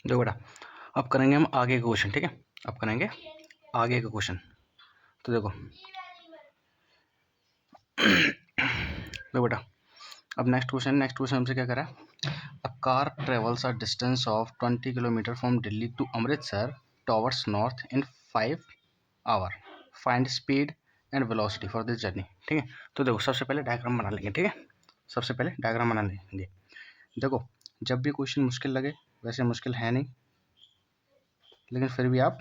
देखो बेटा, अब करेंगे हम आगे का क्वेश्चन, ठीक है। अब करेंगे आगे का क्वेश्चन। तो देखो देखो बेटा, अब नेक्स्ट क्वेश्चन हमसे क्या करा है। A car travels a distance of 20 kilometre from Delhi to Amritsar towards north in 5 hour. Find speed and velocity for this journey, ठीक है। तो देखो सबसे पहले डायग्राम बना लेंगे, ठीक है। सबसे पहले डायग्राम बना लेंगे। देखो जब भी क्वेश्चन मुश्किल लगे, वैसे मुश्किल है नहीं, लेकिन फिर भी आप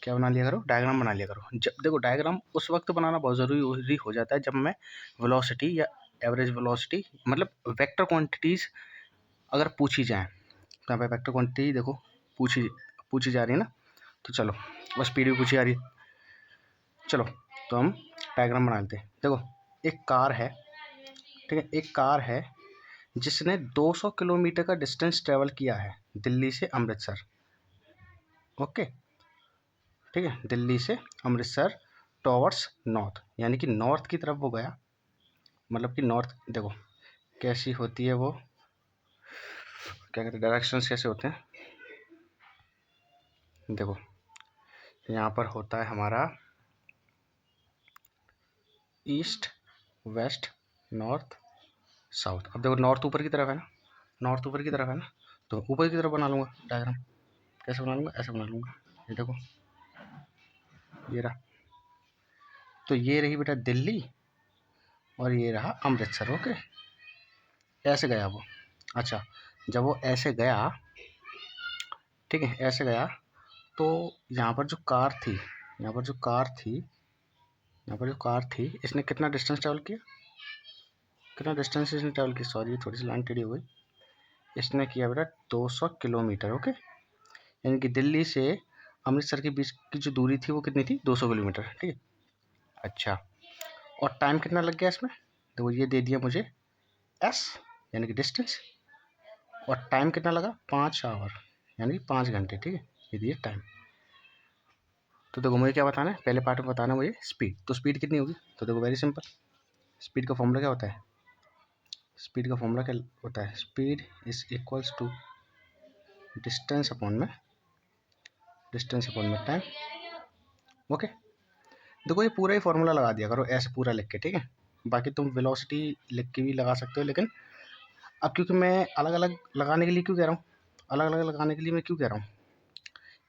क्या बना लिया करो, डायग्राम बना लिया करो। जब देखो डायग्राम उस वक्त बनाना बहुत ज़रूरी हो जाता है जब मैं वेलोसिटी या एवरेज वेलोसिटी मतलब वेक्टर क्वांटिटीज़ अगर पूछी जाए। तो यहाँ पे वेक्टर क्वांटिटी देखो पूछी जा रही है ना। तो चलो, बस स्पीड भी पूछी जा रही है। चलो तो हम डायग्राम बना लेते हैं। देखो एक कार है, ठीक है। एक कार है जिसने 200 किलोमीटर का डिस्टेंस ट्रेवल किया है दिल्ली से अमृतसर। ओके, ठीक है। दिल्ली से अमृतसर टॉवर्ड्स नॉर्थ, यानी कि नॉर्थ की तरफ वो गया। मतलब कि नॉर्थ देखो कैसी होती है वो, क्या कहते हैं, डायरेक्शंस कैसे होते हैं। देखो यहाँ पर होता है हमारा ईस्ट, वेस्ट, नॉर्थ, साउथ। अब देखो नॉर्थ ऊपर की तरफ है ना, नॉर्थ ऊपर की तरफ है ना, तो ऊपर की तरफ बना लूँगा डायग्राम। कैसे बना लूँगा, ऐसे बना लूँगा। ये देखो ये रहा, तो ये रही बेटा दिल्ली और ये रहा अमृतसर। ओके, ऐसे गया वो। अच्छा, जब वो ऐसे गया, ठीक है, ऐसे गया, तो यहाँ पर जो कार थी, इसने कितना डिस्टेंस ट्रैवल किया, कितना डिस्टेंस इसने ट्रैवल किया, सॉरी थोड़ी सी लाइन टेढ़ी हो गई। इसने किया बेटा 200 किलोमीटर। ओके, यानी कि दिल्ली से अमृतसर के बीच की जो दूरी थी वो कितनी थी, 200 किलोमीटर, ठीक है। अच्छा, और टाइम कितना लग गया इसमें, तो ये दे दिया मुझे एस, यानी कि डिस्टेंस, और टाइम कितना लगा 5 आवर, यानी कि 5 घंटे, ठीक है। ये दिए टाइम। तो देखो मुझे क्या बताना है, पहले पार्ट में बताना है मुझे स्पीड। तो स्पीड कितनी होगी, तो देखो वेरी सिंपल, स्पीड का फॉर्मूला क्या होता है, स्पीड का फॉर्मूला क्या होता है, speed is equals to distance upon में टाइम। ओके, देखो ये पूरा ही फॉर्मूला लगा दिया करो ऐसे पूरा लिख के, ठीक है। बाकी तुम वेलोसिटी लिख के भी लगा सकते हो, लेकिन अब क्योंकि मैं अलग अलग लगाने के लिए क्यों कह रहा हूँ, अलग अलग लगाने के लिए मैं क्यों कह रहा हूँ,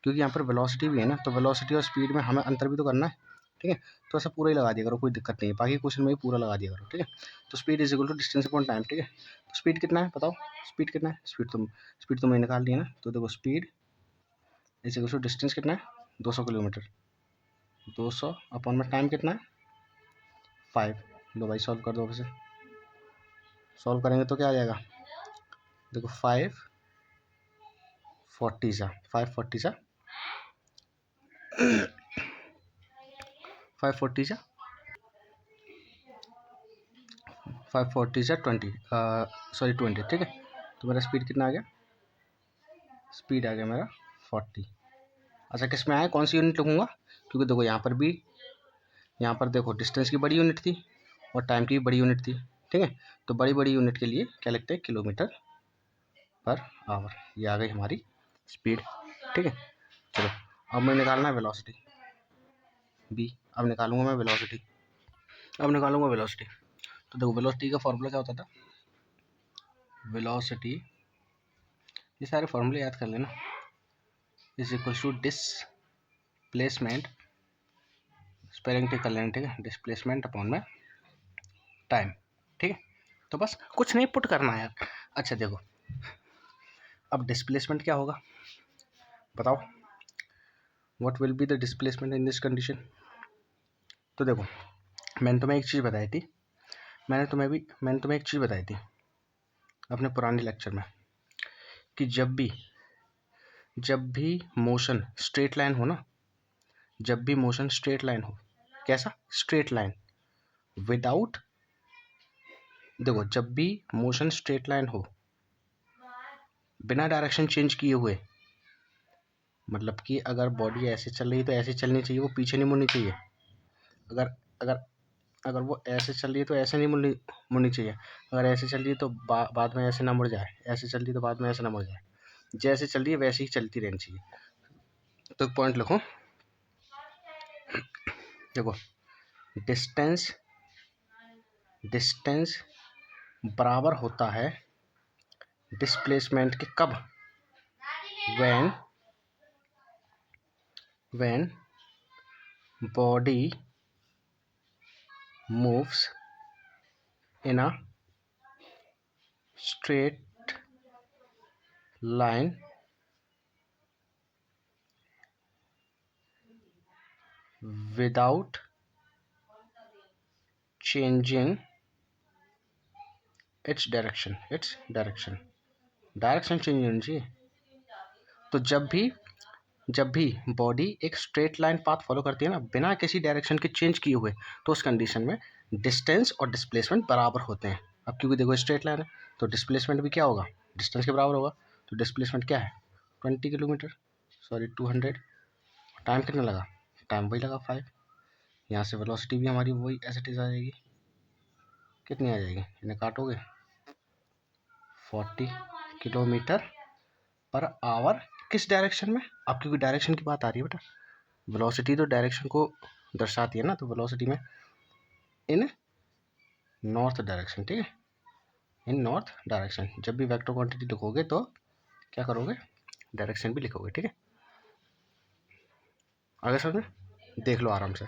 क्योंकि यहाँ पर वेलोसिटी भी है ना, तो वेलोसिटी और स्पीड में हमें अंतर भी तो करना है, ठीक है। तो ऐसा पूरा ही लगा दिया करो, कोई दिक्कत नहीं है। बाकी क्वेश्चन में भी पूरा लगा दिया करो, ठीक है। तो speed is equal to distance upon time, ठीक है। तो स्पीड कितना है बताओ, स्पीड कितना है, स्पीड तो मैंने निकाल लिया ना। तो देखो speed is equal to distance कितना है 200 किलोमीटर, 200 अपॉन में टाइम कितना है 5। लो भाई सॉल्व कर दो, फिर से सॉल्व करेंगे तो क्या आ जाएगा, देखो 540 सा 540 सा 540 सा 540 सा 20 सॉरी 20, ठीक है। तो मेरा स्पीड कितना आ गया, स्पीड आ गया मेरा 40। अच्छा किस में आया, कौन सी यूनिट लिखूँगा, क्योंकि देखो यहाँ पर देखो डिस्टेंस की बड़ी यूनिट थी और टाइम की भी बड़ी यूनिट थी, ठीक है। तो बड़ी यूनिट के लिए क्या लिखते हैं, किलोमीटर पर आवर। ये आ गई हमारी स्पीड, ठीक है। चलो अब मैं निकालना है वेलोसिटी बी। अब निकालूंगा मैं वेलोसिटी, तो देखो वेलोसिटी का फॉर्मूला क्या होता था, वेलोसिटी, ये सारे फॉर्मूले याद कर लेना, is equal to displacement, spelling ठीक कर लेना, ठीक है, डिस्प्लेसमेंट अपॉन में टाइम, ठीक है। तो बस कुछ नहीं पुट करना है यार। अच्छा देखो अब डिस्प्लेसमेंट क्या होगा बताओ, what will be the displacement in this condition. तो देखो मैंने तुम्हें एक चीज़ बताई थी, अपने पुराने लेक्चर में, कि जब भी मोशन स्ट्रेट लाइन हो ना, कैसा स्ट्रेट लाइन, विदाउट, देखो जब भी मोशन स्ट्रेट लाइन हो बिना डायरेक्शन चेंज किए हुए, मतलब कि अगर बॉडी ऐसे चल रही है तो ऐसे चलनी चाहिए, वो पीछे नहीं मुड़नी चाहिए। अगर अगर अगर वो ऐसे चल रही है तो ऐसे नहीं मुड़नी चाहिए। अगर ऐसे चल रही है तो बाद में ऐसे ना मुड़ जाए, ऐसे चल रही है तो बाद में ऐसे ना मुड़ जाए। जैसे चल रही है वैसे ही चलती रहनी चाहिए। तो पॉइंट लिखो, देखो डिस्टेंस बराबर होता है डिस्प्लेसमेंट के कब, when body moves in a straight line without changing its direction direction change होनी चाहिए। तो जब भी बॉडी एक स्ट्रेट लाइन पाथ फॉलो करती है ना, बिना किसी डायरेक्शन के चेंज किए हुए, तो उस कंडीशन में डिस्टेंस और डिस्प्लेसमेंट बराबर होते हैं। अब क्योंकि देखो स्ट्रेट लाइन है तो डिस्प्लेसमेंट भी क्या होगा, डिस्टेंस के बराबर होगा। तो डिस्प्लेसमेंट क्या है 20 किलोमीटर, सॉरी 200। टाइम कितना लगा, टाइम वही लगा 5। यहाँ से वेलोसिटी भी हमारी वही एज इट इज आ जाएगी, कितनी आ जाएगी, इन्हें काटोगे 40 किलोमीटर पर आवर। किस डायरेक्शन में, अब क्योंकि डायरेक्शन की बात आ रही है बेटा, वेलोसिटी तो डायरेक्शन को दर्शाती है ना, तो वेलोसिटी में इन नॉर्थ डायरेक्शन, ठीक है, इन नॉर्थ डायरेक्शन। जब भी वेक्टर क्वांटिटी लिखोगे तो क्या करोगे, डायरेक्शन भी लिखोगे, ठीक है। आगे समझ में, देख लो आराम से।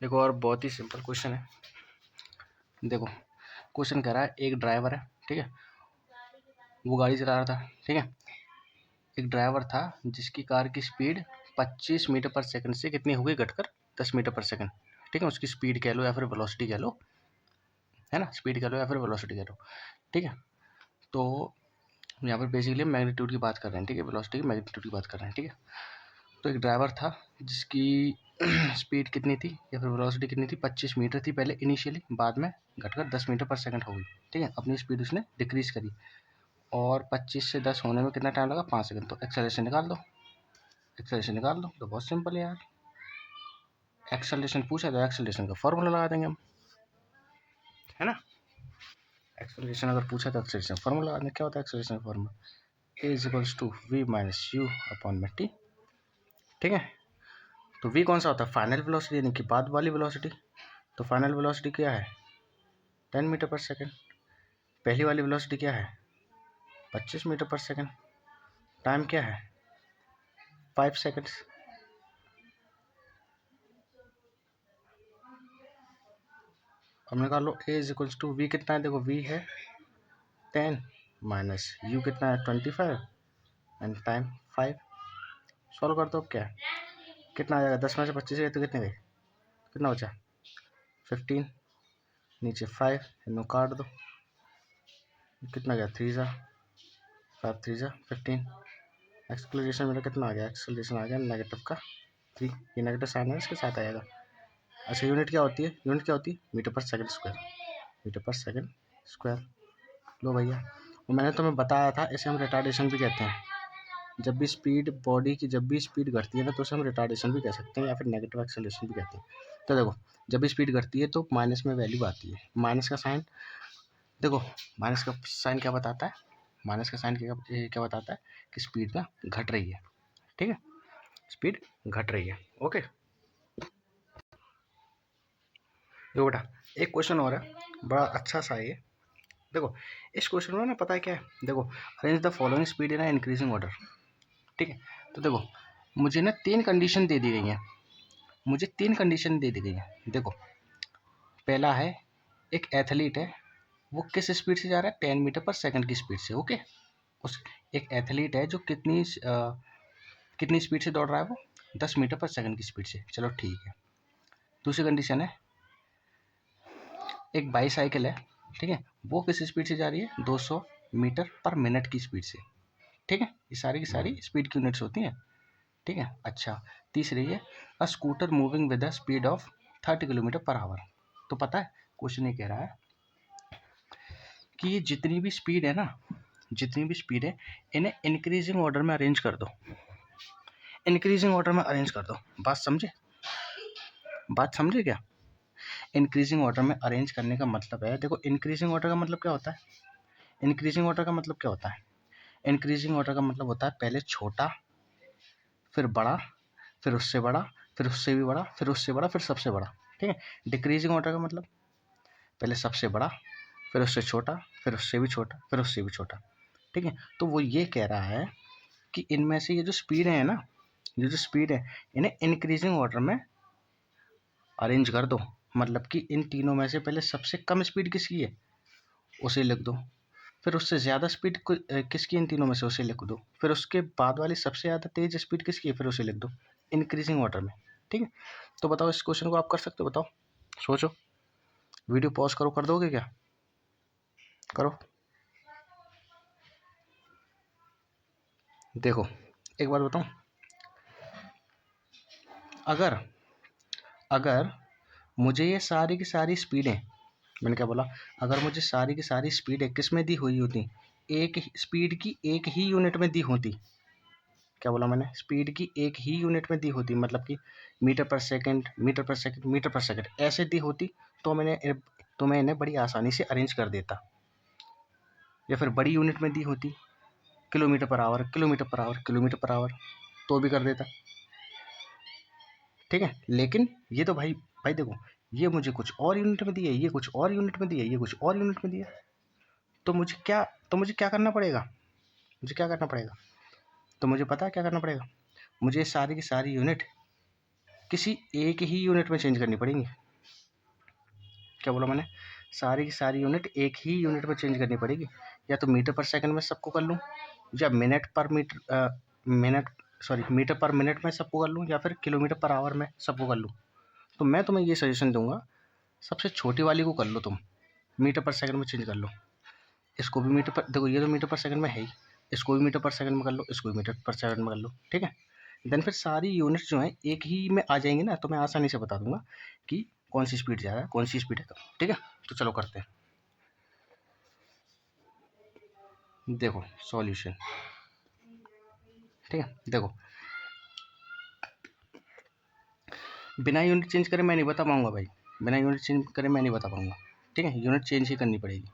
एक और बहुत ही सिंपल क्वेश्चन है, देखो क्वेश्चन कह रहा है एक ड्राइवर है, ठीक है, वो गाड़ी चला रहा था, ठीक है। एक ड्राइवर था जिसकी कार की स्पीड 25 मीटर पर सेकंड से कितनी हो गई, घटकर 10 मीटर पर सेकंड, ठीक है। उसकी स्पीड कह लो या फिर वेलोसिटी कह लो, है ना, स्पीड कह लो या फिर वेलोसिटी कह लो, ठीक है। तो यहाँ पर बेसिकली मैग्नीट्यूड की बात कर रहे हैं, ठीक है, वेलोसिटी की मैग्नीट्यूड की बात कर रहे हैं, ठीक है। तो एक ड्राइवर था जिसकी स्पीड कितनी थी या फिर वेलोसिटी कितनी थी, 25 मीटर थी पहले इनिशियली, बाद में घटकर 10 मीटर पर सेकंड हो गई, ठीक है। अपनी स्पीड उसने डिक्रीज करी और 25 से 10 होने में कितना टाइम लगा, 5 सेकंड। तो एक्सेलरेशन निकाल दो, तो बहुत सिंपल है यार। एक्सेलरेशन पूछा तो एक्सेलरेशन का फॉर्मूला लगा देंगे हम, है ना। एक्सेलरेशन अगर पूछा तो एक्सेलरेशन फॉर्मूला लगा देंगे। क्या होता है acceleration formula, A is equals to V minus U upon में टी, ठीक है। तो वी कौन सा होता है, फाइनल वेलोसिटी यानी कि बाद वाली वेलोसिटी। तो फाइनल वेलोसिटी क्या है 10 मीटर पर सेकंड, पहली वाली वेलोसिटी क्या है 25 मीटर पर सेकंड, टाइम क्या है 5 सेकंड्स। अब निकाल लो ए इज इक्वल्स टू वी कितना है, देखो वी है 10 माइनस यू कितना है 25 एंड टाइम 5। सॉल्व कर दो, अब क्या है, कितना आ जाएगा, 10 में से 25 गए तो कितने गए, कितना बचा 15, नीचे 5 इनको काट दो, कितना गया 3 ज़ा 5 3 ज़ा 15। एक्सेलरेशन मेरा कितना आ गया, एक्सेलरेशन आ गया नेगेटिव का 3, ये नेगेटिव साइन है इसके साथ आएगा। अच्छा यूनिट क्या होती है, मीटर पर सेकंड स्क्वायर, लो भैया। और मैंने तुम्हें बताया था इसे हम रिटार्डेशन भी कहते हैं। जब भी स्पीड बॉडी की जब भी स्पीड घटती है ना, तो उसे हम रिटार्डेशन भी कह सकते हैं या फिर नेगेटिव एक्सेलरेशन भी कहते हैं। तो देखो जब भी स्पीड घटती है तो माइनस में वैल्यू आती है, माइनस का साइन, देखो माइनस का साइन क्या बताता है, माइनस का साइन क्या बताता है कि स्पीड ना घट रही है, ठीक है, स्पीड घट रही है। ओके, देखो बेटा एक क्वेश्चन और है, बड़ा अच्छा सा है ये। देखो इस क्वेश्चन में ना पता है क्या है, देखो arrange the following speed in increasing order, ठीक है। तो देखो मुझे ना 3 कंडीशन दे दी गई हैं, देखो पहला है एक एथलीट है, वो किस स्पीड से जा रहा है 10 मीटर पर सेकंड की स्पीड से, ओके। उस एक एथलीट है जो कितनी स्पीड से दौड़ रहा है, वो 10 मीटर पर सेकंड की स्पीड से, चलो ठीक है। दूसरी कंडीशन है एक बाईसाइकिल है, ठीक है, वो किस स्पीड से जा रही है 200 मीटर पर मिनट की स्पीड से, ठीक है। ये सारी की सारी स्पीड की यूनिट्स होती हैं, ठीक है। अच्छा तीसरी है a scooter moving with the speed of 30 kilometre per hour. तो पता है क्वेश्चन ये कह रहा है कि ये जितनी भी स्पीड है इन्हें इंक्रीजिंग ऑर्डर में अरेंज कर दो, बात समझे क्या। इंक्रीजिंग ऑर्डर में अरेंज करने का मतलब है, देखो इंक्रीजिंग ऑर्डर का मतलब क्या होता है, इंक्रीजिंग ऑर्डर का मतलब क्या होता है? इंक्रीजिंग ऑर्डर का मतलब होता है पहले छोटा, फिर बड़ा, फिर उससे बड़ा, फिर उससे भी बड़ा, फिर उससे बड़ा, फिर सबसे बड़ा। ठीक है। डिक्रीजिंग ऑर्डर का मतलब पहले सबसे बड़ा, फिर उससे छोटा, फिर उससे भी छोटा, फिर उससे भी छोटा। ठीक है। तो वो ये कह रहा है कि इनमें से ये जो स्पीड है ना, ये जो स्पीड है, इन्हें इंक्रीजिंग ऑर्डर में अरेंज कर दो। मतलब कि इन तीनों में से पहले सबसे कम स्पीड किसकी है उसे लिख दो, फिर उससे ज़्यादा स्पीड किसकी इन तीनों में से उसे लिख दो, फिर उसके बाद वाली सबसे ज़्यादा तेज स्पीड किसकी है फिर उसे लिख दो, इंक्रीजिंग ऑर्डर में। ठीक है। तो बताओ इस क्वेश्चन को आप कर सकते हो? बताओ, सोचो। वीडियो पॉज करो, कर दोगे क्या? करो। देखो एक बात बताऊं, अगर अगर मुझे ये सारी की सारी स्पीडें, मैंने क्या बोला, अगर मुझे सारी की सारी स्पीडें किस में दी हुई होती, एक स्पीड की एक ही यूनिट में दी होती, क्या बोला मैंने, स्पीड की एक ही यूनिट में दी होती, मतलब कि मीटर पर सेकंड, मीटर पर सेकंड, मीटर पर सेकंड ऐसे दी होती, तो मैं इन्हें बड़ी आसानी से अरेंज कर देता। या फिर बड़ी यूनिट में दी होती, kilometre per our, kilometre per our, kilometre per hour, तो भी कर देता। ठीक है। लेकिन ये तो भाई भाई देखो, ये मुझे कुछ और यूनिट में दिया है, ये कुछ और यूनिट में दिया है, ये कुछ और यूनिट में दिया है। तो मुझे क्या करना पड़ेगा? मुझे क्या करना पड़ेगा? तो मुझे पता है क्या करना पड़ेगा। मुझे सारी की सारी यूनिट किसी एक ही यूनिट में चेंज करनी पड़ेंगी। क्या बोला मैंने? सारी की सारी यूनिट एक ही यूनिट में चेंज करनी पड़ेगी। या तो मीटर पर सेकंड में सबको कर लूँ, या मीटर पर मिनट में सबको कर लूँ, या फिर किलोमीटर पर आवर में सबको कर लूँ। तो मैं तुम्हें ये सजेशन दूंगा, सबसे छोटी वाली को कर लो तुम, मीटर पर सेकंड में चेंज कर लो। इसको भी मीटर पर, देखो ये तो मीटर पर सेकंड में है ही, इसको भी मीटर पर सेकंड में कर लो, इसको भी मीटर पर सेकंड में कर लो। ठीक है। देन फिर सारी यूनिट्स जो हैं एक ही में आ जाएंगी ना, तो मैं आसानी से बता दूंगा कि कौन सी स्पीड ज़्यादा है, कौन सी स्पीड है कम। ठीक है। तो चलो करते हैं। देखो सॉल्यूशन। ठीक है। देखो बिना यूनिट चेंज करे मैं नहीं बता पाऊंगा भाई, बिना यूनिट चेंज करे मैं नहीं बता पाऊंगा। ठीक है। यूनिट चेंज ही करनी पड़ेगी।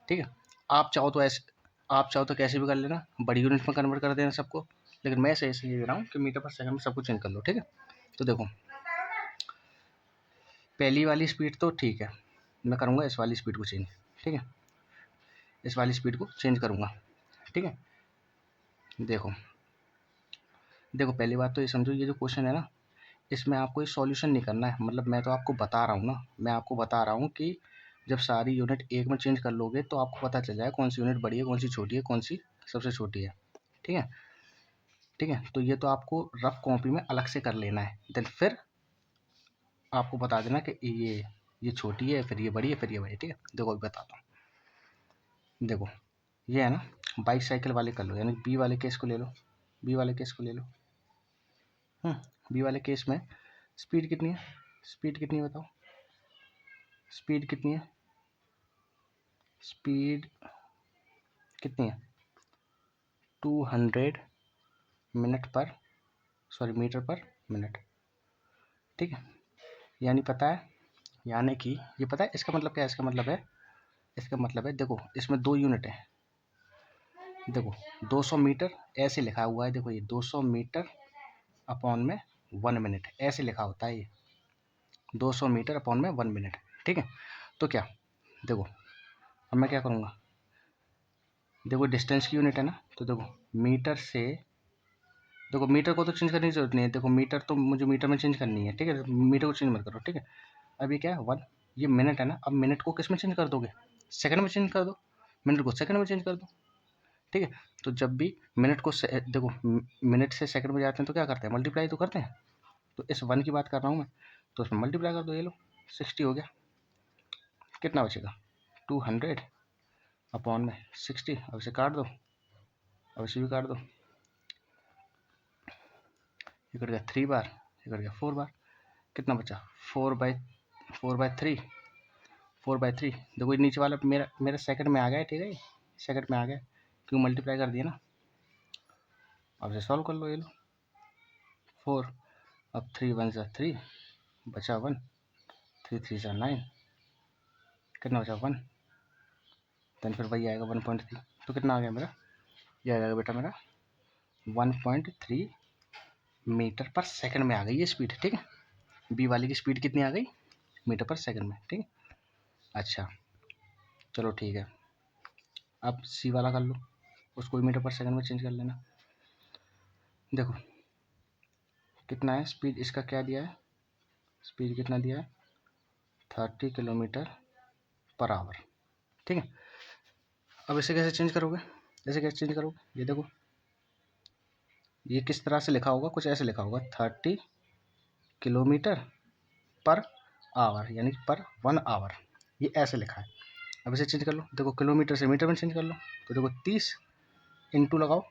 ठीक है। आप चाहो तो ऐसे, आप चाहो तो कैसे भी कर लेना, बड़ी यूनिट में कन्वर्ट कर देना सबको, लेकिन मैं ऐसे ऐसे दे रहा हूँ कि मीटर पर सेकंड में सबको चेंज कर लो। ठीक है। तो देखो पहली वाली स्पीड तो ठीक है, मैं करूँगा इस वाली स्पीड को चेंज। ठीक है। इस वाली स्पीड को चेंज करूँगा। ठीक है। देखो देखो पहली बात तो ये समझो, ये जो क्वेश्चन है ना, इसमें आपको ये सॉल्यूशन नहीं करना है, मतलब मैं तो आपको बता रहा हूँ ना, मैं आपको बता रहा हूँ कि जब सारी यूनिट एक में चेंज कर लोगे तो आपको पता चल जाए कौन सी यूनिट बड़ी है, कौन सी छोटी है, कौन सी सबसे छोटी है। ठीक है। ठीक है। तो ये तो आपको रफ कॉपी में अलग से कर लेना है, देन फिर आपको बता देना कि ये छोटी है, फिर ये बड़ी है, फिर ये बड़ी है। ठीक है। देखो अभी बताता हूँ। देखो ये है ना, बाइक साइकिल वाले कर लो, यानी बी वाले केस को ले लो, बी वाले केस को ले लो। बी वाले केस में स्पीड कितनी है, स्पीड कितनी है बताओ, स्पीड कितनी है, स्पीड कितनी है, 200 मिनट पर, सॉरी मीटर पर मिनट। ठीक है। यानी पता है, यानी कि ये पता है इसका मतलब क्या है, इसका मतलब है, इसका मतलब है देखो इसमें दो यूनिट है। देखो 200 मीटर ऐसे लिखा हुआ है, देखो ये 200 मीटर अपॉन में 1 मिनट ऐसे लिखा होता है, ये 200 मीटर अपॉन में 1 मिनट। ठीक है। तो क्या, देखो अब मैं क्या करूँगा, देखो डिस्टेंस की यूनिट है ना, तो देखो मीटर से, देखो मीटर को तो चेंज करने की जरूरत नहीं है, देखो मीटर तो मुझे मीटर में चेंज करनी है। ठीक है। मीटर को चेंज मत करो। ठीक है। अब ये क्या है 1, ये मिनट है ना, अब मिनट को किस में चेंज कर दोगे, सेकंड में चेंज कर दो, मिनट को सेकंड में चेंज कर दो। ठीक है। तो जब भी मिनट को देखो मिनट से सेकंड में जाते हैं तो क्या करते हैं, मल्टीप्लाई तो करते हैं। तो इस 1 की बात कर रहा हूँ मैं, तो उसमें मल्टीप्लाई कर दो, ये लो 60 हो गया। कितना बचेगा, 200 अपॉन में 60। अब इसे काट दो, अब इसे भी काट दो, ये कट गया 3 बार, ये कट गया 4 बार, कितना बचा 4/3, 4/3। देखो ये नीचे वाला मेरा मेरा सेकंड में आ गया। ठीक है। सेकंड में आ गया, क्यों मल्टीप्लाई कर दिया ना। अब इसे सॉल्व कर लो, ये लो 4, अब 3 1 जा 3, बचा 1, 3 3 जा 9, कितना बचा 1, देन फिर वही आएगा 1.3, तो कितना आ गया मेरा, ये आ जाएगा बेटा मेरा 1.3 मीटर पर सेकंड में आ गई ये स्पीड, ठीक है। बी वाली की स्पीड कितनी आ गई, मीटर पर सेकंड में, ठीक है। अच्छा चलो ठीक है, अब सी वाला कर लो, उसको भी मीटर पर सेकंड में चेंज कर लेना। देखो कितना है स्पीड, इसका क्या दिया है, स्पीड कितना दिया है 30 किलोमीटर पर आवर, ठीक है। अब इसे कैसे चेंज करोगे, ऐसे कैसे चेंज करोगे, ये देखो ये किस तरह से लिखा होगा, कुछ ऐसे लिखा होगा 30 किलोमीटर पर आवर, यानी कि पर 1 आवर, ये ऐसे लिखा है। अब इसे चेंज कर लो, देखो किलोमीटर से मीटर में चेंज कर लो, तो देखो 30 इंटू लगाओ,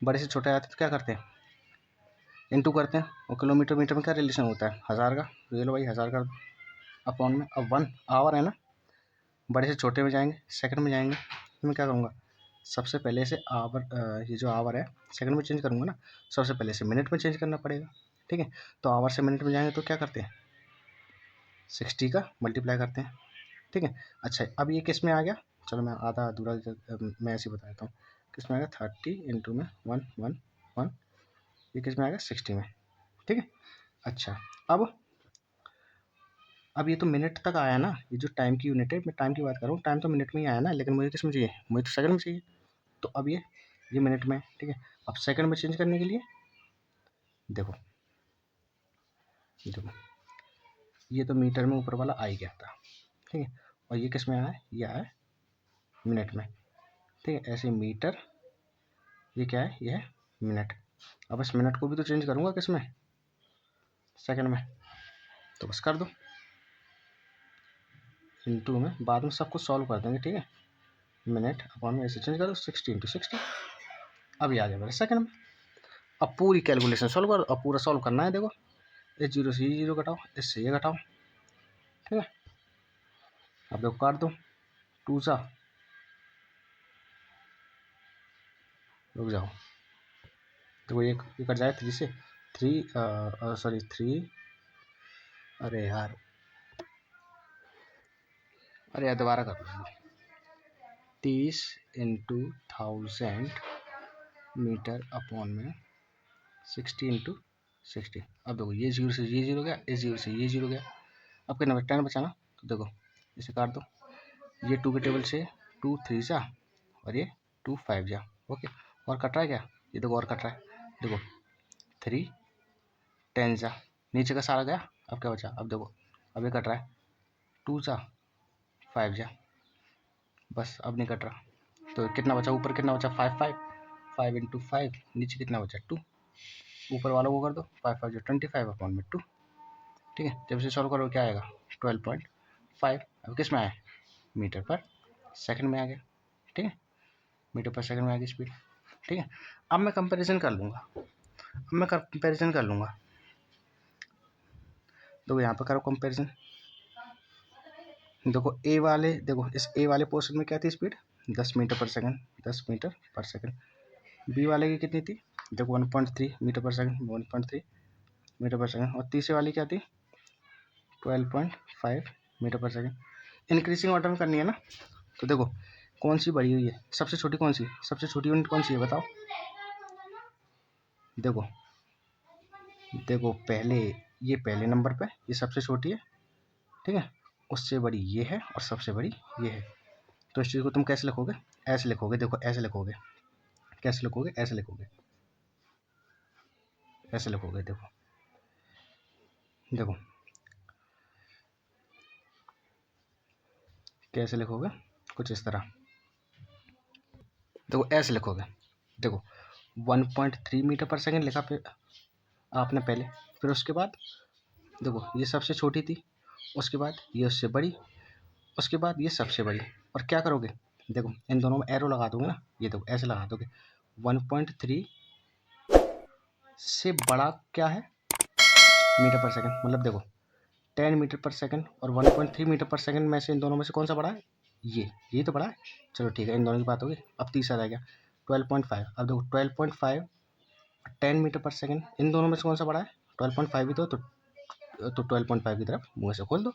बड़े से छोटे आते तो क्या करते हैं इंटू करते हैं, और किलोमीटर मीटर में क्या रिलेशन होता है 1000 का, तो ये लो भाई 1000 कर दो अपॉन में। अब 1 आवर है ना, बड़े से छोटे में जाएंगे, सेकंड में जाएंगे, तो मैं क्या करूँगा सबसे पहले से आवर, ये जो आवर है सेकंड में चेंज करूँगा ना, सबसे पहले से मिनट में चेंज करना पड़ेगा, ठीक है। तो आवर से मिनट में जाएंगे तो क्या करते हैं 60 का मल्टीप्लाई करते हैं, ठीक है। अच्छा अब ये किस में आ गया, चलो मैं आधा अधूरा मैं ऐसे ही बता देता हूँ, किस में आ गया 30 इंटू में 1, ये किस में आ गया 60 में, ठीक है। अच्छा अब ये तो मिनट तक आया ना, ये जो टाइम की यूनिट है, मैं टाइम की बात कर रहा हूँ, टाइम तो मिनट में ही आया ना, लेकिन मुझे किस में चाहिए, मुझे तो सेकंड में चाहिए, तो अब ये मिनट में, ठीक है। अब सेकंड में चेंज करने के लिए देखो देखो ये तो मीटर में ऊपर वाला आ ही गया था, ठीक है, और ये किस में आया है, ये आया है मिनट में, ठीक है। ऐसे मीटर, ये क्या है, ये है मिनट। अब इस मिनट को भी तो चेंज करूँगा किस में, सेकंड में, तो बस कर दो इंटू में, बाद में सब कुछ सॉल्व कर देंगे, ठीक है। मिनट अपॉन में ऐसे चेंज कर दो 60 इंटू 60, अब ये आ गया मेरा सेकंड में। अब पूरी कैलकुलेशन सॉल्व करो, अब पूरा सॉल्व करना है, देखो इस जीरो से ये जीरो घटाओ, इससे ये घटाओ, ठीक है। अब देखो काट दो, 2 सा, रुक जाओ, देखो ये कट जाए 3 से, 3 सॉरी 3, अरे यार दोबारा कर लो, 30 इंटू 1000 मीटर अपॉन में 60 इंटू 60। अब देखो ये जीरो से ये जीरो गया, इस जीरो से ये जीरो गया, अब कितना 10 बचा ना, तो देखो इसे काट दो, ये 2 के टेबल से 2 3 जा, और ये 2 5 जा, ओके। और कट रहा है क्या, ये देखो और कट रहा है, देखो 3 10 जा, नीचे का सारा गया, अब क्या बचा, अब देखो अब ये कट रहा है 2 जा 5 जा, बस अब नहीं कट रहा, तो कितना बचा ऊपर, कितना बचा 5 इंटू 5, नीचे कितना बचा 2, ऊपर वालों को कर दो 5 5 जो 25 अपॉन में 2, ठीक है। जब इसे सॉल्व करो क्या आएगा 12.5, अब किस में आया मीटर पर सेकंड में आ गया, ठीक है, मीटर पर सेकंड में आ गई स्पीड, ठीक है। अब मैं कंपैरिजन कर लूँगा, देखो यहाँ पर करो कंपैरिजन, देखो ए वाले, देखो इस ए वाले पोर्शन में क्या थी स्पीड 10 मीटर पर सेकंड, 10 मीटर पर सेकंड। बी वाले की कितनी थी, देखो 1.3 मीटर पर सेकंड, 1.3 मीटर पर सेकंड, और तीसरे वाली क्या थी 12.5 मीटर पर सेकंड। इंक्रीजिंग ऑर्डर में करनी है ना, तो देखो कौन सी बड़ी हुई है, सबसे छोटी कौन सी, सबसे छोटी यूनिट कौन सी है बताओ, देखो देखो पहले, ये पहले नंबर पे ये सबसे छोटी है, ठीक है, उससे बड़ी ये है और सबसे बड़ी ये है। तो इस चीज़ को तुम कैसे लिखोगे, ऐसे लिखोगे, देखो ऐसे लिखोगे, कैसे लिखोगे, ऐसे लिखोगे, ऐसे लिखोगे, देखो देखो कैसे लिखोगे, कुछ इस तरह, देखो ऐसे लिखोगे, देखो 1.3 मीटर पर सेकंड लिखा फिर आपने पहले, फिर उसके बाद देखो ये सबसे छोटी थी, उसके बाद ये उससे बड़ी, उसके बाद ये सबसे बड़ी, और क्या करोगे, देखो इन दोनों में एरो लगा दोगे ना, ये देखो ऐसे लगा दोगे, 1.3 से बड़ा क्या है मीटर पर सेकंड, मतलब देखो 10 मीटर पर सेकंड और 1.3 मीटर पर सेकंड में से इन दोनों में से कौन सा बड़ा है, ये तो बड़ा है, चलो ठीक है इन दोनों की बात होगी। अब तीसरा रह गया 12.5, अब देखो 12.5 और 10 मीटर पर सेकंड, इन दोनों में से कौन सा बड़ा है 12.5 भी तो 12.5 की तरफ मुँह से खोल दो,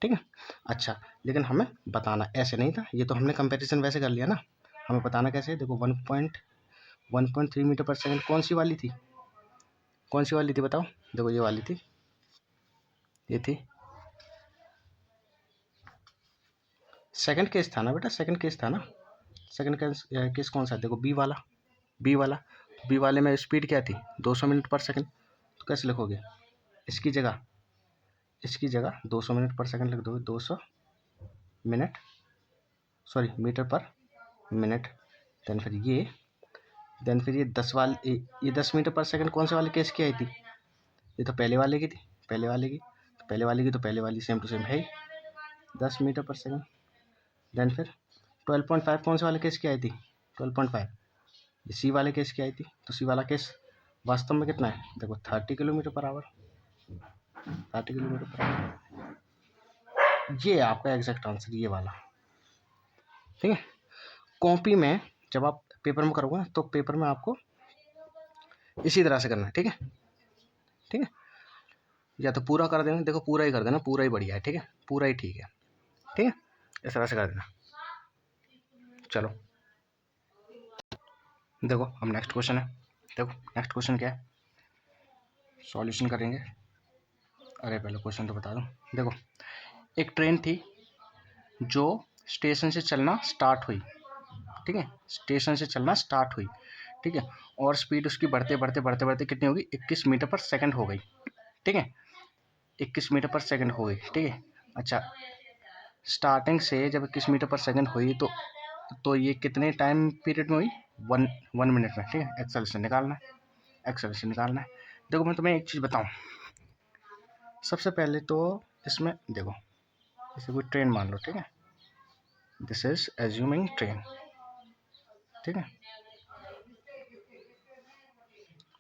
ठीक है। अच्छा, लेकिन हमें बताना ऐसे नहीं था, ये तो हमने कंपैरिजन वैसे कर लिया ना, हमें बताना कैसे है। देखो 1.3 मीटर पर सेकंड कौन सी वाली थी, कौन सी वाली थी बताओ। देखो ये वाली थी, ये थी सेकंड केस था ना बेटा, सेकंड केस था ना। सेकंड केस कौन सा, देखो बी वाला, बी वाला, बी वाले में स्पीड क्या थी 200 मिनट पर सेकंड। तो कैसे लिखोगे, इसकी जगह 200 मिनट पर सेकंड लिख दोगे, 200 minute, sorry metre per minute. Then फिर ये 10 मीटर पर सेकंड कौन से वाले केस की आई थी, ये तो पहले वाले की थी, पहले वाले की, तो पहले वाली सेम टू सेम है ही 10 मीटर पर सेकंड। देन फिर 12.5 कौन से वाले केस की आई थी, 12.5 ये सी वाले केस की आई थी। तो सी वाला केस वास्तव में कितना है, देखो 30 kilometre per our, 30 kilometre per our. ये आपका एग्जैक्ट आंसर, ये वाला। ठीक है। कॉपी में जब आप पेपर में करोगे ना, तो पेपर में आपको इसी तरह से करना है। ठीक है, ठीक है। या तो पूरा कर देना, देखो पूरा ही कर देना, पूरा ही बढ़िया है। ठीक है, पूरा ही ठीक है। ठीक है, इस तरह से कर देना। चलो देखो अब नेक्स्ट क्वेश्चन है। देखो नेक्स्ट क्वेश्चन क्या है, सॉल्यूशन करेंगे। अरे पहले क्वेश्चन तो बता दूं। देखो एक ट्रेन थी जो स्टेशन से चलना स्टार्ट हुई। ठीक है, स्टेशन से चलना स्टार्ट हुई। ठीक है, और स्पीड उसकी बढ़ते बढ़ते बढ़ते बढ़ते कितनी होगी, 21 मीटर पर सेकंड हो गई। ठीक है, 21 मीटर पर सेकंड हो गई। ठीक है। अच्छा, स्टार्टिंग से जब 21 मीटर पर सेकंड हुई तो ये कितने टाइम पीरियड में हुई, वन मिनट में। ठीक है, एक्सेलरेशन निकालना है, एक्सेलरेशन निकालना है। देखो मैं तुम्हें एक चीज़ बताऊं, सबसे पहले तो इसमें देखो, जैसे कोई ट्रेन मान लो। ठीक है, दिस इज एज्यूमिंग ट्रेन। ठीक है,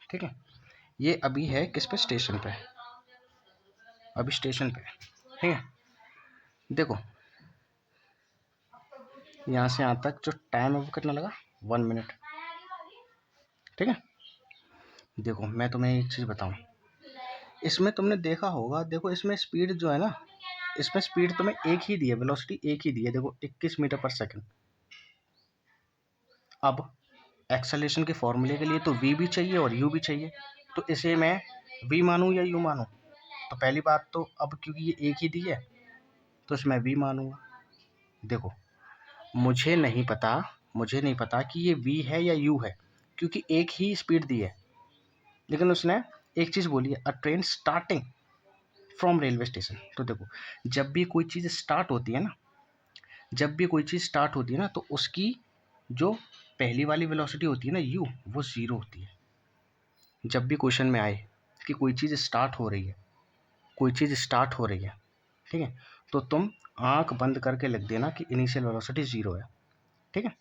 ठीक है। ये अभी है किस पे, स्टेशन पे, अभी स्टेशन पे। ठीक है, देखो यहाँ से यहाँ तक जो टाइम है वो कितना लगा, 1 मिनट। ठीक है, देखो मैं तुम्हें एक चीज़ बताऊं, इसमें तुमने देखा होगा, देखो इसमें स्पीड जो है ना, इसमें स्पीड तुम्हें एक ही दी है, वेलोसिटी एक ही दी है, देखो 21 मीटर पर सेकंड। अब एक्सेलेरेशन के फॉर्मूले के लिए तो v भी चाहिए और u भी चाहिए, तो इसे मैं v मानूं या u मानूं। तो पहली बात तो अब क्योंकि ये एक ही दी है तो इसमें v मानूंगा। देखो मुझे नहीं पता कि ये v है या u है, क्योंकि एक ही स्पीड दी है। लेकिन उसने एक चीज़ बोली है, अ train starting from railway station. तो देखो जब भी कोई चीज़ स्टार्ट होती है ना, तो उसकी जो पहली वाली वेलोसिटी होती है ना u, वो 0 होती है। जब भी क्वेश्चन में आए कि कोई चीज़ स्टार्ट हो रही है, ठीक है, तो तुम आंख बंद करके लिख देना कि इनिशियल वेलोसिटी 0 है। ठीक है,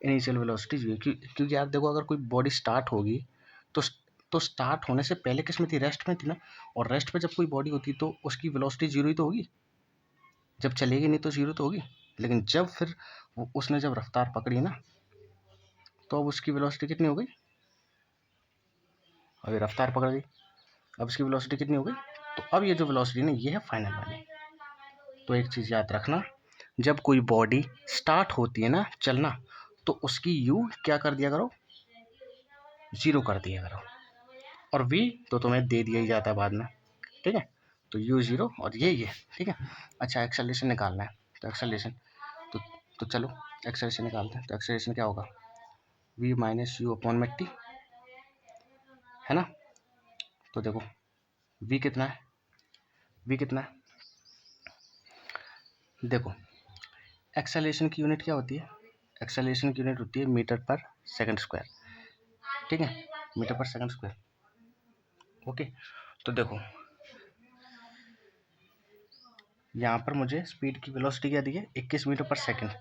इनिशियल वेलोसिटी 0, क्योंकि यार देखो अगर कोई बॉडी स्टार्ट होगी तो स्टार्ट होने से पहले किस में थी, रेस्ट में थी ना। और रेस्ट पे जब कोई बॉडी होती तो उसकी वेलोसिटी 0 ही तो होगी, जब चलेगी नहीं तो 0 तो होगी। लेकिन जब फिर उसने जब रफ्तार पकड़ी ना, तो अब उसकी वेलोसिटी कितनी हो गई, अभी रफ्तार पकड़ गई, अब इसकी वेलोसिटी कितनी हो गई। तो अब ये जो वेलोसिटी ना, ये है फाइनल वाली। तो एक चीज़ याद रखना, जब कोई बॉडी स्टार्ट होती है ना चलना, तो उसकी u क्या कर दिया करो, 0 कर दिया करो, और v तो तुम्हें दे दिया ही जाता है बाद में। ठीक है, तो u 0 और ये। ठीक है। अच्छा, एक्सेलरेशन निकालना है, तो एक्सेलरेशन तो चलो एक्सेलरेशन निकालते हैं। तो एक्सेलरेशन क्या होगा, v माइनस यू अपॉन में t, है ना। तो देखो v कितना है, देखो एक्सेलरेशन की यूनिट क्या होती है, एक्सेलरेशन की यूनिट होती है मीटर पर सेकंड स्क्वायर। ठीक है, मीटर पर सेकंड स्क्वायर। ओके, तो देखो यहाँ पर मुझे स्पीड की वेलोसिटी क्या दी है, 21 मीटर पर सेकंड।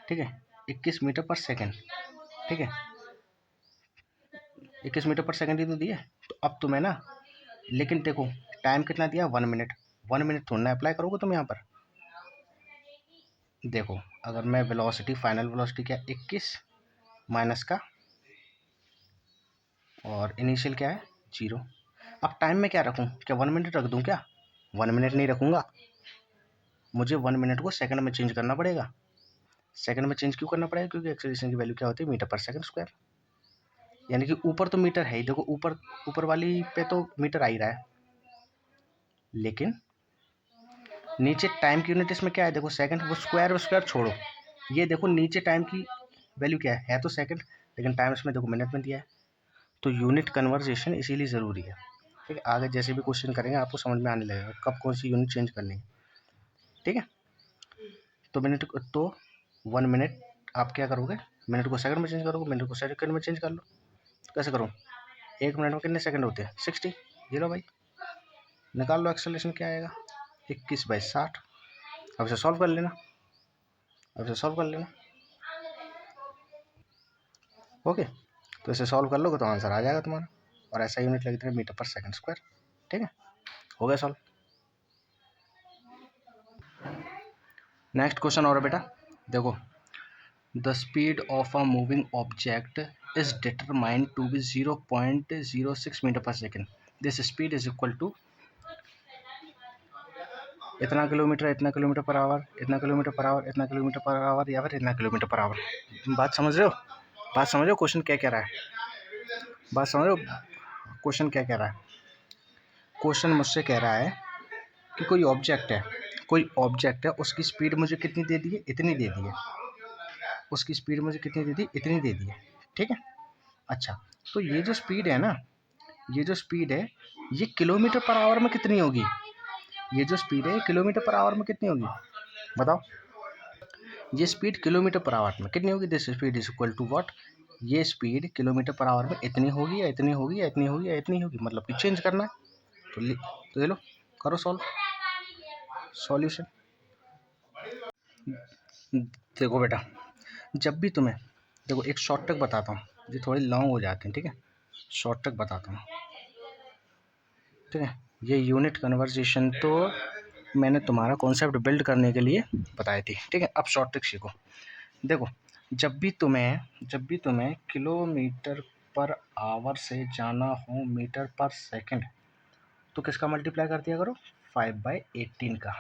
ठीक है, 21 मीटर पर सेकंड। ठीक है, 21 मीटर पर सेकंड ही तो दिया है। तो अब तुम्हें ना, लेकिन देखो टाइम कितना दिया, 1 मिनट। 1 मिनट थोड़ा ना अप्लाई करोगे तुम यहाँ पर। देखो अगर मैं वेलोसिटी, फाइनल वेलोसिटी क्या, 21 माइनस का, और इनिशियल क्या है 0। अब टाइम में क्या रखूँ, क्या 1 मिनट रख दूँ क्या, 1 मिनट नहीं रखूँगा, मुझे 1 मिनट को सेकंड में चेंज करना पड़ेगा। सेकंड में चेंज क्यों करना पड़ेगा? क्योंकि एक्सेलरेशन की वैल्यू क्या होती है? मीटर पर सेकंड स्क्वायर। यानी कि ऊपर तो मीटर है ही, देखो ऊपर वाली पे तो मीटर आ ही रहा है, लेकिन नीचे टाइम की यूनिट इसमें क्या है? देखो सेकंड। वो स्क्वायर छोड़ो, ये देखो नीचे टाइम की वैल्यू क्या है तो सेकंड, लेकिन टाइम इसमें देखो मिनट में दिया है। तो यूनिट कन्वर्जेशन इसीलिए ज़रूरी है। ठीक है, आगे जैसे भी क्वेश्चन करेंगे आपको समझ में आने लगेगा कब कौन सी यूनिट चेंज करनी है। ठीक है, तो 1 मिनट आप क्या करोगे? मिनट को सेकंड में चेंज करोगे, मिनट को सेकंड में चेंज कर लो। कैसे करूँ? 1 मिनट में कितने सेकंड होते हैं? 60। ये लो भाई, निकाल लो एक्सेलरेशन क्या आएगा? 21/60। अब इसे सॉल्व कर लेना, ओके। तो इसे सॉल्व कर लोगे तो आंसर आ जाएगा तुम्हारा, और ऐसा यूनिट लगती है मीटर पर सेकंड स्क्वायर। ठीक है, हो गया सॉल्व। नेक्स्ट क्वेश्चन और बेटा देखो, the speed of a moving object is determined to be 0.06 metre per second. This speed is equal to इतना किलोमीटर, इतना किलोमीटर पर आवर, इतना किलोमीटर पर आवर, इतना किलोमीटर पर आवर, या फिर इतना किलोमीटर पर आवर। बात समझ रहे हो? क्वेश्चन क्या कह रहा है? बात समझ रहे हो क्वेश्चन क्या कह रहा है? क्वेश्चन मुझसे कह रहा है कि कोई ऑब्जेक्ट है, उसकी स्पीड मुझे कितनी दे दी है? इतनी दे दी है। उसकी स्पीड मुझे कितनी दे दी? इतनी दे दी है। ठीक है, अच्छा, तो ये जो स्पीड है ना, ये किलोमीटर पर आवर में कितनी होगी? ये जो स्पीड है किलोमीटर पर आवर में कितनी होगी? बताओ, ये स्पीड किलोमीटर पर आवर में कितनी होगी? This speed is equal to what? ये स्पीड किलोमीटर पर आवर में इतनी होगी या इतनी होगी या इतनी होगी या इतनी होगी, मतलब कि चेंज करना है। तो ये लो, करो सॉल्यूशन। देखो बेटा, जब भी तुम्हें, देखो एक शॉर्ट ट्रिक बताता हूँ, ये थोड़ी लॉन्ग हो जाती है। ठीक है, शॉर्ट ट्रिक बताता हूँ। ठीक है, ये यूनिट कन्वर्जेशन तो मैंने तुम्हारा कॉन्सेप्ट बिल्ड करने के लिए बताई थी। ठीक है, अब शॉर्ट ट्रिक सीखो। देखो, जब भी तुम्हें किलोमीटर पर आवर से जाना हो मीटर पर सेकंड, तो किसका मल्टीप्लाई कर दिया करो? 5/18 का।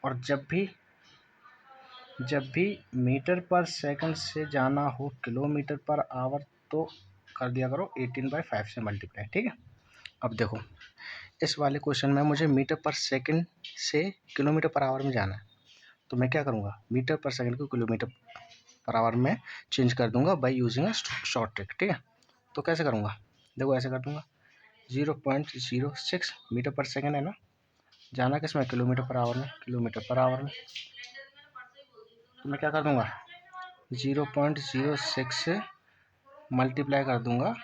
और जब भी मीटर पर सेकंड से जाना हो किलोमीटर पर आवर, तो कर दिया करो 18/5 से मल्टीप्लाई। ठीक है, अब देखो इस वाले क्वेश्चन में मुझे मीटर पर सेकंड से किलोमीटर पर आवर में जाना है, तो मैं क्या करूँगा? मीटर पर सेकंड को किलोमीटर पर आवर में चेंज कर दूंगा by using a short trick. ठीक है, तो कैसे करूँगा? देखो ऐसे कर दूंगा, 0.06 मीटर पर सेकंड है ना, जाना किस में? किलोमीटर पर आवर में। तो मैं क्या कर दूंगा? 0.06 से मल्टीप्लाई कर दूंगा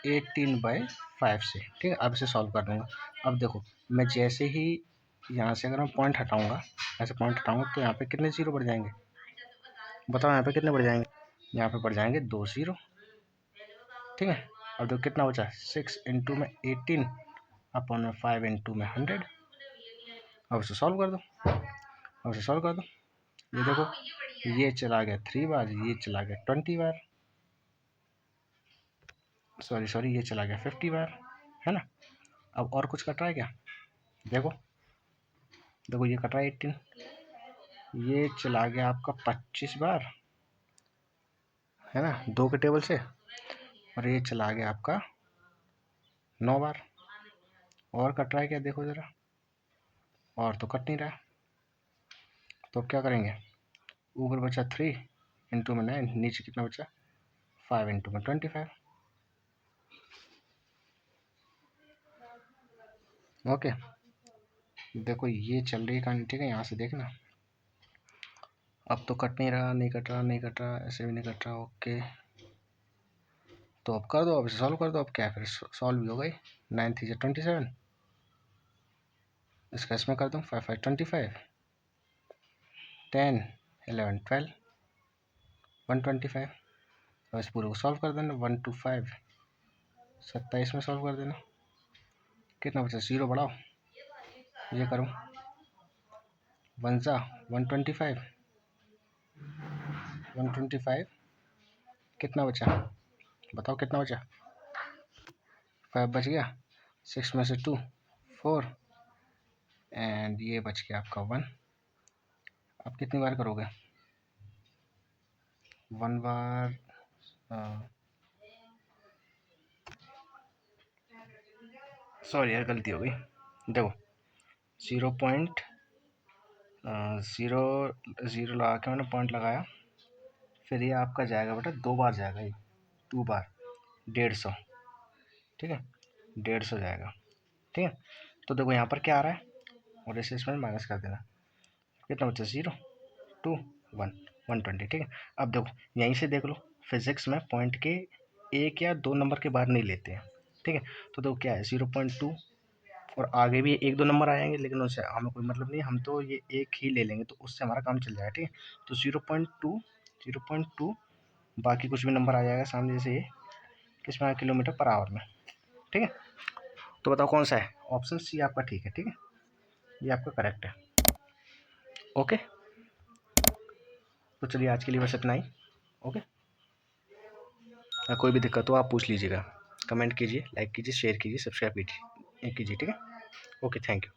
18/5 से। ठीक है, अब इसे सॉल्व कर दूंगा। अब देखो, मैं जैसे ही यहाँ से अगर मैं पॉइंट हटाऊंगा, ऐसे पॉइंट हटाऊंगा, तो यहाँ पे कितने जीरो बढ़ जाएंगे? बताओ यहाँ पे कितने बढ़ जाएंगे? यहाँ पे बढ़ जाएंगे 2 जीरो। ठीक है, अब देखो कितना बचा? 6 इंटू में 18 अपॉन में 5 इंटू में 100। अब इसे सॉल्व कर दो। ये देखो, ये चला गया 3 बार, ये चला गया 20 बार, सॉरी ये चला गया 50 बार, है ना। अब और कुछ कट रहा है क्या? देखो ये कट रहा है 18, ये चला गया आपका 25 बार, है ना, 2 के टेबल से, और ये चला गया आपका 9 बार। और कट रहा है क्या? देखो ज़रा, और तो कट नहीं रहा। तो अब क्या करेंगे? ऊपर बचा 3 इंटू में 9, नीचे कितना बचा? 5 इंटू में 25। ओके, देखो ये चल रही कहानी। ठीक है, यहाँ से देखना, अब तो कट नहीं रहा, नहीं कट रहा, ऐसे भी नहीं कट रहा। ओके, तो अब कर दो, अब इसे सॉल्व कर दो। अब क्या है, फिर सॉल्व भी हो गई। 9 3 27, इसका इसमें कर दूँ 5 5 25, 10 11 12 125। अब इस पूरे को सॉल्व कर देना, 1 2 5 27 में सॉल्व कर देना। कितना बचा? 0 बढ़ाओ, ये करूँ 1 सा 125, कितना बचा? बताओ कितना बचा? 5 बच गया, 6 में से 2 4, एंड ये बच गया आपका 1। आप कितनी बार करोगे? 1 बार। सॉरी यार, गलती हो गई। देखो 0.0 लगा के मैंने पॉइंट लगाया, फिर ये आपका जाएगा बेटा 2 बार जाएगा, ये 2 बार 150, ठीक है, 150 जाएगा, ठीक है। तो देखो यहाँ पर क्या आ रहा है, और इसे इसमें माइनस कर देना, कितना बचा? 0 2 1 120, ठीक है। अब देखो यहीं से देख लो, फिजिक्स में पॉइंट के 1 या 2 नंबर के बाद नहीं लेते हैं, ठीक है। तो देखो क्या है 0.2, और आगे भी 1-2 नंबर आएंगे, लेकिन उससे हमें कोई मतलब नहीं, हम तो ये एक ही ले लेंगे, तो उससे हमारा काम चल जाएगा, ठीक है। तो 0.2 बाकी कुछ भी नंबर आ जाएगा सामने, जैसे ये किसमें आया, किलोमीटर पर आवर में, ठीक है। तो बताओ कौन सा है? ऑप्शन सी आपका ठीक है, ठीक है, ये आपका करेक्ट है। ओके, तो चलिए आज के लिए बस इतना ही। ओके, कोई भी दिक्कत हो आप पूछ लीजिएगा, कमेंट कीजिए, लाइक कीजिए, शेयर कीजिए, सब्सक्राइब कीजिए, ठीक है। Okay, thank you.